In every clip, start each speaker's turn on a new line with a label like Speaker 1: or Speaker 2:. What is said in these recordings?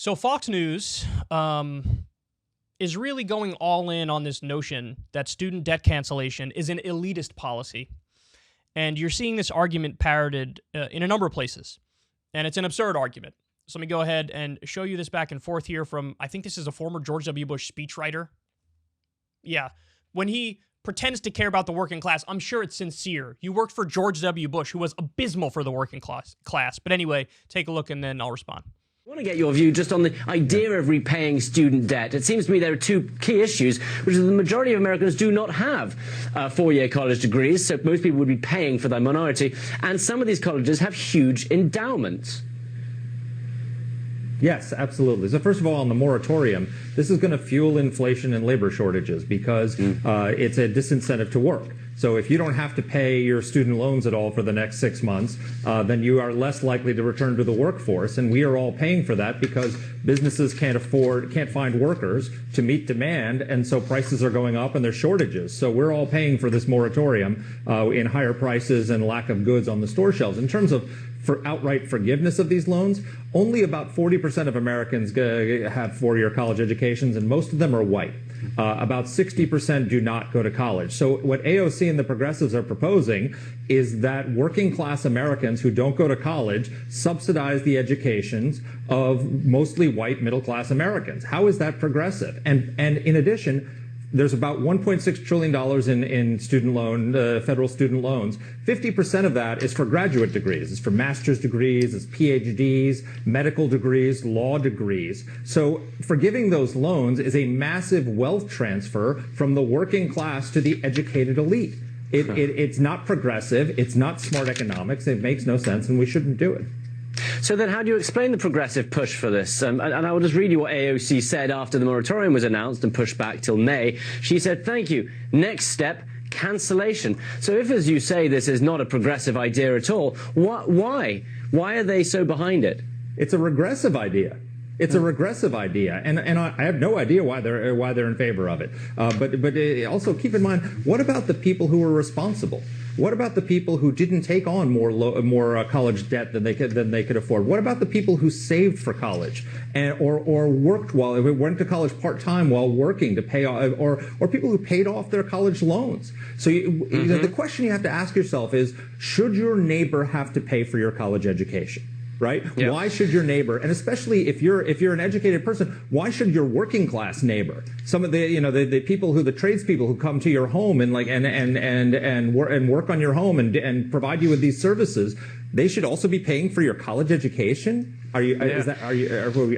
Speaker 1: So Fox News is really going all in on this notion that student debt cancellation is an elitist policy. And you're seeing this argument parroted in a number of places. And it's an absurd argument. So let me go ahead and show you this back and forth here from, I think this is a former George W. Bush speechwriter. Yeah. When he pretends to care about the working class, I'm sure it's sincere. You worked for George W. Bush, who was abysmal for the working class. But anyway, take a look and then I'll respond.
Speaker 2: I want to get your view just on the idea of repaying student debt. It seems to me there are two key issues, which is the majority of Americans do not have four-year college degrees, so most people would be paying for their minority, and some of these colleges have huge endowments.
Speaker 3: Yes, absolutely. So first of all, on the moratorium, this is going to fuel inflation and labor shortages because it's a disincentive to work. So if you don't have to pay your student loans at all for the next 6 months, then you are less likely to return to the workforce. And we are all paying for that because businesses can't find workers to meet demand. And so prices are going up and there's shortages. So we're all paying for this moratorium in higher prices and lack of goods on the store shelves. In terms of for outright forgiveness of these loans, only about 40% of Americans have four-year college educations, and most of them are white. About 60% do not go to college. So what AOC and the progressives are proposing is that working class Americans who don't go to college subsidize the educations of mostly white middle class Americans. How is that progressive? And in addition, there's about $1.6 trillion in student loan, federal student loans. 50% of that is for graduate degrees. It's for master's degrees, it's PhDs, medical degrees, law degrees. So forgiving those loans is a massive wealth transfer from the working class to the educated elite. It's not progressive, it's not smart economics, it makes no sense, and we shouldn't do it.
Speaker 2: So then how do you explain the progressive push for this? And I will just read you what AOC said after the moratorium was announced and pushed back till May. She said, "Thank you. Next step, cancellation." So if, as you say, this is not a progressive idea at all, why? Why are they so behind it?
Speaker 3: It's a regressive idea. It's a regressive idea, and I have no idea why they're in favor of it. But also keep in mind, what about the people who were responsible? What about the people who didn't take on more college debt than they could afford? What about the people who saved for college or worked went to college part-time while working to pay off, or people who paid off their college loans? So you know, the question you have to ask yourself is, should your neighbor have to pay for your college education? Right? Yep. Why should your neighbor, and especially if you're an educated person, why should your working class neighbor, some of the people the tradespeople who come to your home and work on your home and provide you with these services, they should also be paying for your college education? Are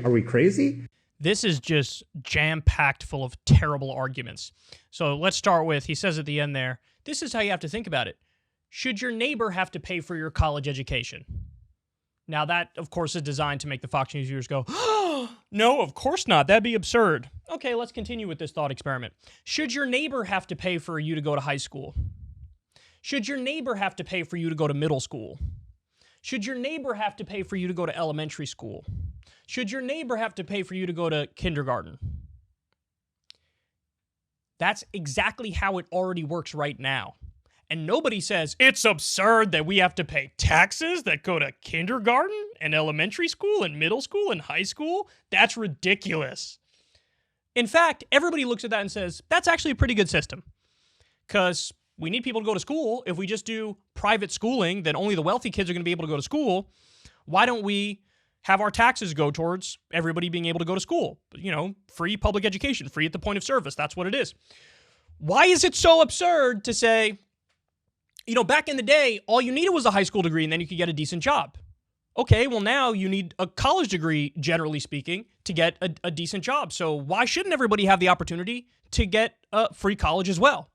Speaker 3: we crazy?
Speaker 1: This is just jam-packed full of terrible arguments. So let's start with, he says at the end there, this is how you have to think about it. Should your neighbor have to pay for your college education? Now that, of course, is designed to make the Fox News viewers go, oh, no, of course not. That'd be absurd. Okay, let's continue with this thought experiment. Should your neighbor have to pay for you to go to high school? Should your neighbor have to pay for you to go to middle school? Should your neighbor have to pay for you to go to elementary school? Should your neighbor have to pay for you to go to kindergarten? That's exactly how it already works right now. And nobody says, it's absurd that we have to pay taxes that go to kindergarten and elementary school and middle school and high school. That's ridiculous. In fact, everybody looks at that and says, that's actually a pretty good system. Because we need people to go to school. If we just do private schooling, then only the wealthy kids are going to be able to go to school. Why don't we have our taxes go towards everybody being able to go to school? You know, free public education, free at the point of service. That's what it is. Why is it so absurd to say, you know, back in the day, all you needed was a high school degree and then you could get a decent job. Okay, well now you need a college degree, generally speaking, to get a decent job. So why shouldn't everybody have the opportunity to get free college as well?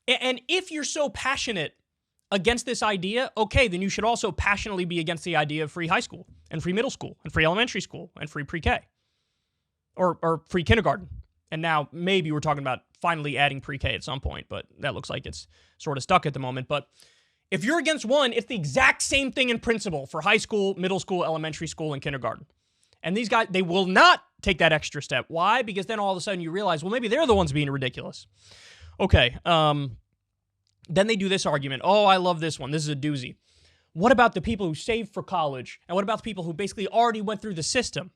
Speaker 1: And if you're so passionate against this idea, okay, then you should also passionately be against the idea of free high school and free middle school and free elementary school and free pre-K or free kindergarten. And now maybe we're talking about finally adding pre-K at some point, but that looks like it's sort of stuck at the moment. But if you're against one, it's the exact same thing in principle for high school, middle school, elementary school, and kindergarten. And these guys, they will not take that extra step. Why? Because then all of a sudden you realize, well, maybe they're the ones being ridiculous. Okay, then they do this argument. Oh, I love this one. This is a doozy. what about the people who saved for college? And what about the people who basically already went through the system?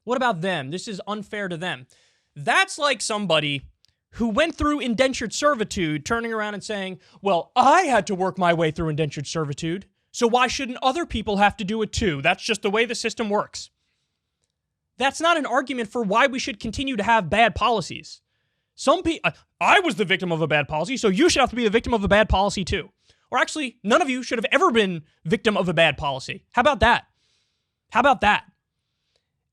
Speaker 1: What about them? This is unfair to them. That's like somebody who went through indentured servitude turning around and saying, well, I had to work my way through indentured servitude, so why shouldn't other people have to do it too? That's just the way the system works. That's not an argument for why we should continue to have bad policies. Some people, I was the victim of a bad policy, so you should have to be the victim of a bad policy too. Or actually, none of you should have ever been victim of a bad policy. How about that? How about that?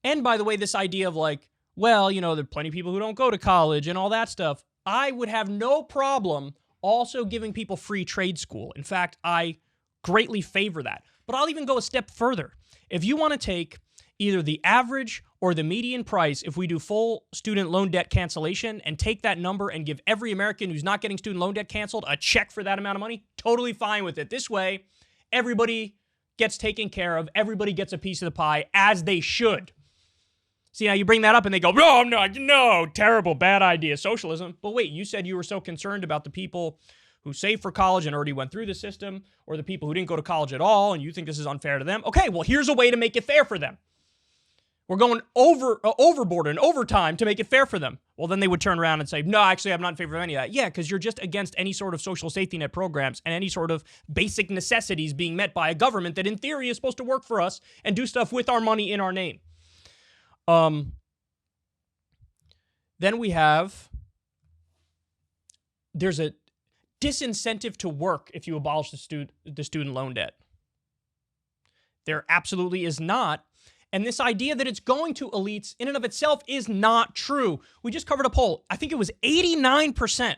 Speaker 1: And by the way, this idea of like, well, you know, there are plenty of people who don't go to college and all that stuff. I would have no problem also giving people free trade school. In fact, I greatly favor that. But I'll even go a step further. If you want to take either the average or the median price, if we do full student loan debt cancellation and take that number and give every American who's not getting student loan debt canceled a check for that amount of money, totally fine with it. This way, everybody gets taken care of. Everybody gets a piece of the pie, as they should. See, now you bring that up and they go, no, terrible, bad idea, socialism. But wait, you said you were so concerned about the people who saved for college and already went through the system, or the people who didn't go to college at all, and you think this is unfair to them. Okay, well, here's a way to make it fair for them. We're going overboard and overtime to make it fair for them. Well, then they would turn around and say, no, actually, I'm not in favor of any of that. Yeah, because you're just against any sort of social safety net programs and any sort of basic necessities being met by a government that in theory is supposed to work for us and do stuff with our money in our name. Then we have, there's a disincentive to work if you abolish the student loan debt. There absolutely is not. And this idea that it's going to elites in and of itself is not true. We just covered a poll. I think it was 89%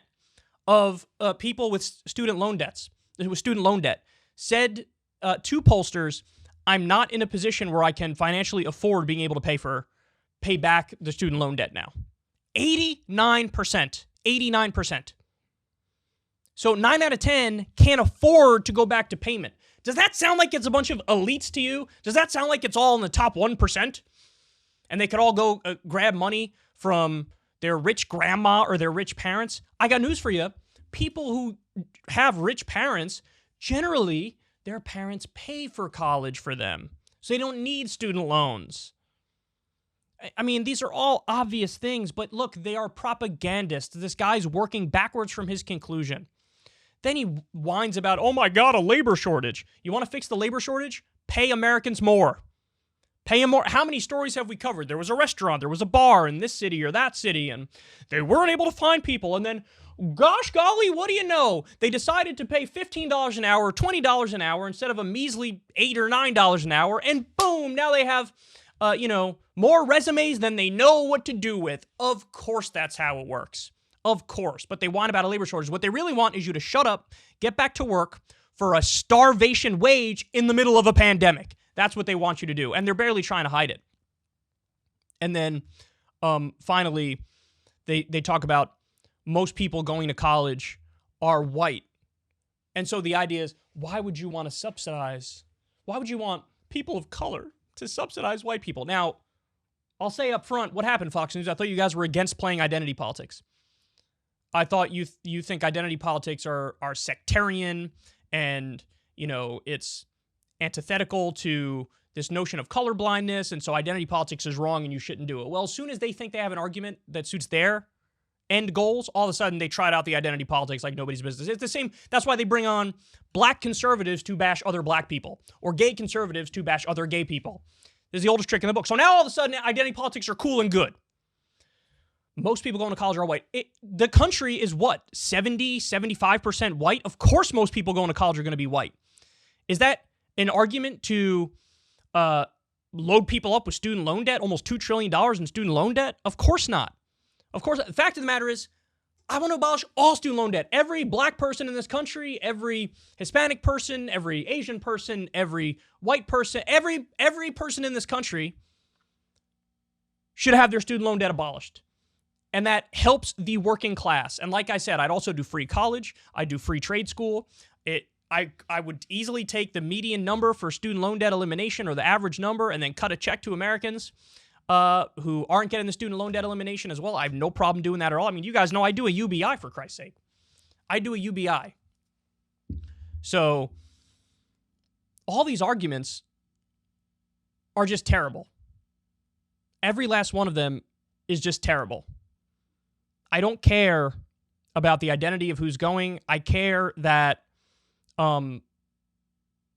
Speaker 1: of people with student loan debt said to pollsters, I'm not in a position where I can financially afford being able to pay back the student loan debt now. 89%. 89%. So 9 out of 10 can't afford to go back to payment. Does that sound like it's a bunch of elites to you? Does that sound like it's all in the top 1%? And they could all go grab money from their rich grandma or their rich parents? I got news for you. People who have rich parents, generally, their parents pay for college for them. So they don't need student loans. I mean, these are all obvious things, but look, they are propagandists. This guy's working backwards from his conclusion. Then he whines about, oh my God, a labor shortage. You want to fix the labor shortage? Pay Americans more. Pay them more. How many stories have we covered? There was a restaurant, there was a bar in this city or that city, and they weren't able to find people. And then, gosh golly, what do you know? They decided to pay $15 an hour, $20 an hour instead of a measly $8 or $9 an hour. And boom, now they have, more resumes than they know what to do with. Of course, that's how it works. Of course. But they whine about a labor shortage. What they really want is you to shut up, get back to work for a starvation wage in the middle of a pandemic. That's what they want you to do. And they're barely trying to hide it. And then finally, they talk about most people going to college are white. And so the idea is, why would you want to subsidize? Why would you want people of color to subsidize white people? Now, I'll say up front, what happened, Fox News? I thought you guys were against playing identity politics. I thought you think identity politics are sectarian and, it's antithetical to this notion of colorblindness, and so identity politics is wrong and you shouldn't do it. Well, as soon as they think they have an argument that suits their end goals, all of a sudden they trot out the identity politics like nobody's business. It's the same. That's why they bring on black conservatives to bash other black people or gay conservatives to bash other gay people. This is the oldest trick in the book. So now all of a sudden identity politics are cool and good. Most people going to college are white. The country is what? 70, 75% white? Of course most people going to college are going to be white. Is that an argument to load people up with student loan debt? Almost $2 trillion in student loan debt? Of course not. Of course, the fact of the matter is, I want to abolish all student loan debt. Every black person in this country, every Hispanic person, every Asian person, every white person, every person in this country should have their student loan debt abolished. And that helps the working class. And like I said, I'd also do free college. I'd do free trade school. I would easily take the median number for student loan debt elimination or the average number and then cut a check to Americans who aren't getting the student loan debt elimination as well. I have no problem doing that at all. I mean, you guys know I do a UBI, for Christ's sake. I do a UBI. So all these arguments are just terrible. Every last one of them is just terrible. I don't care about the identity of who's going. I care that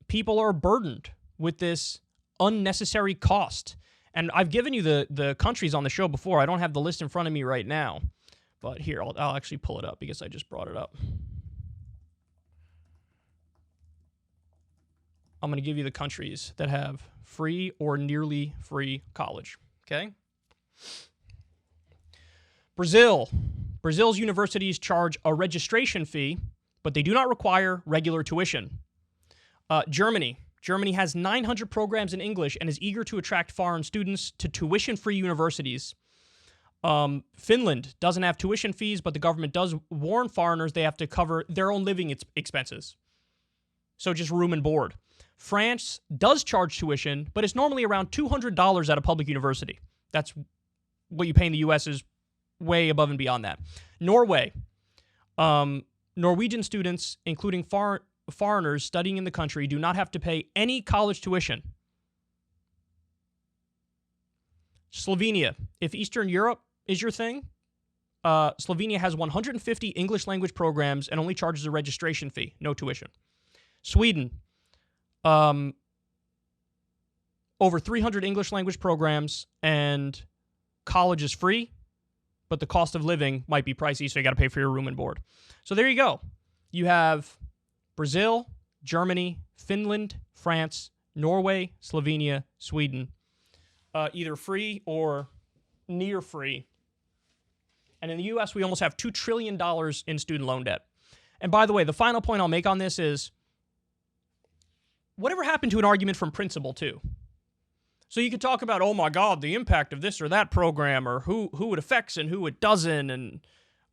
Speaker 1: people are burdened with this unnecessary cost. And I've given you the countries on the show before. I don't have the list in front of me right now. But here, I'll actually pull it up because I just brought it up. I'm going to give you the countries that have free or nearly free college. Okay? Brazil. Brazil's universities charge a registration fee, but they do not require regular tuition. Germany. Germany has 900 programs in English and is eager to attract foreign students to tuition-free universities. Finland doesn't have tuition fees, but the government does warn foreigners they have to cover their own living expenses. So just room and board. France does charge tuition, but it's normally around $200 at a public university. That's what you pay in the U.S. is way above and beyond that. Norway. Norwegian students, including foreigners studying in the country, do not have to pay any college tuition. Slovenia. If Eastern Europe is your thing, Slovenia has 150 English language programs and only charges a registration fee, no tuition. Sweden. Over 300 English language programs, and college is free, but the cost of living might be pricey, so you got to pay for your room and board. So there you go. You have Brazil, Germany, Finland, France, Norway, Slovenia, Sweden, either free or near free. And in the U.S., we almost have $2 trillion in student loan debt. And by the way, the final point I'll make on this is, whatever happened to an argument from principle, too? So you could talk about, oh my God, the impact of this or that program, or who it affects and who it doesn't, and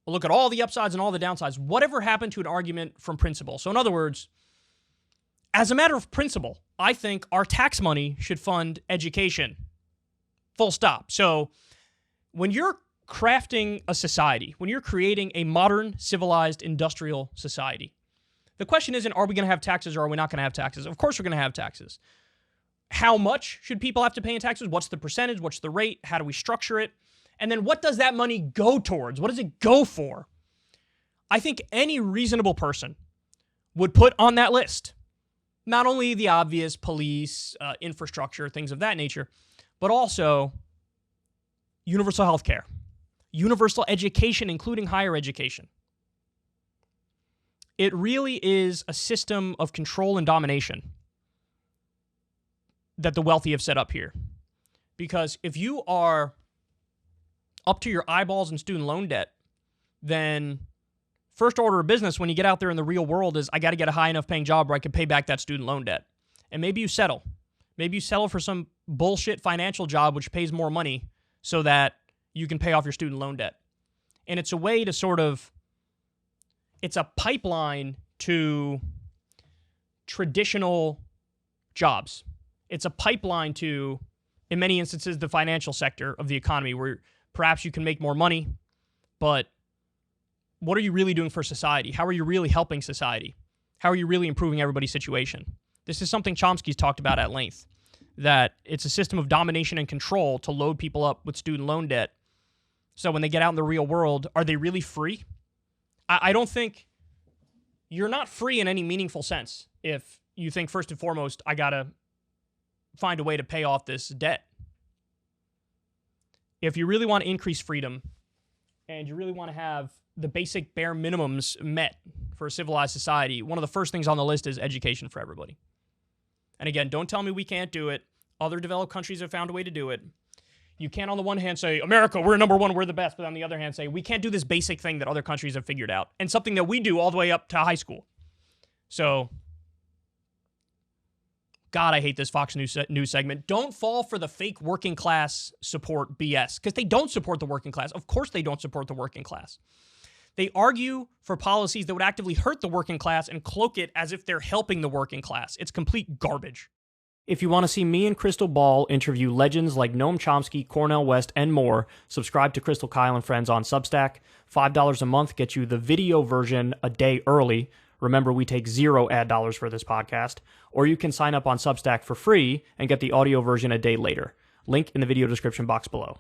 Speaker 1: look at all the upsides and all the downsides. Whatever happened to an argument from principle? So in other words, as a matter of principle, I think our tax money should fund education. Full stop. So when you're crafting a society, when you're creating a modern, civilized, industrial society, the question isn't, are we going to have taxes or are we not going to have taxes? Of course we're going to have taxes. How much should people have to pay in taxes? What's the percentage? What's the rate? How do we structure it? And then what does that money go towards? What does it go for? I think any reasonable person would put on that list not only the obvious police, infrastructure, things of that nature, but also universal health care, universal education, including higher education. It really is a system of control and domination that the wealthy have set up here. Because if you are up to your eyeballs in student loan debt, then first order of business when you get out there in the real world is, I got to get a high enough paying job where I can pay back that student loan debt. And maybe you settle. Maybe you settle for some bullshit financial job which pays more money so that you can pay off your student loan debt. And it's a way to sort of, it's a pipeline to traditional jobs. It's a pipeline to, in many instances, the financial sector of the economy where perhaps you can make more money, but what are you really doing for society? How are you really helping society? How are you really improving everybody's situation? This is something Chomsky's talked about at length, that it's a system of domination and control to load people up with student loan debt. So when they get out in the real world, are they really free? I don't think you're not free in any meaningful sense if you think, first and foremost, I got to find a way to pay off this debt. If you really want to increase freedom and you really want to have the basic bare minimums met for a civilized society, one of the first things on the list is education for everybody. And again, don't tell me we can't do it. Other developed countries have found a way to do it. You can't on the one hand say, America, we're number one, we're the best, but on the other hand say, we can't do this basic thing that other countries have figured out, and something that we do all the way up to high school. So, God, I hate this Fox News segment. Don't fall for the fake working class support BS, because they don't support the working class. Of course they don't support the working class. They argue for policies that would actively hurt the working class and cloak it as if they're helping the working class. It's complete garbage. If you want to see me and Crystal Ball interview legends like Noam Chomsky, Cornel West, and more, subscribe to Crystal Kyle and Friends on Substack. $5 a month gets you the video version a day early. Remember, we take 0 ad dollars for this podcast, or you can sign up on Substack for free and get the audio version a day later. Link in the video description box below.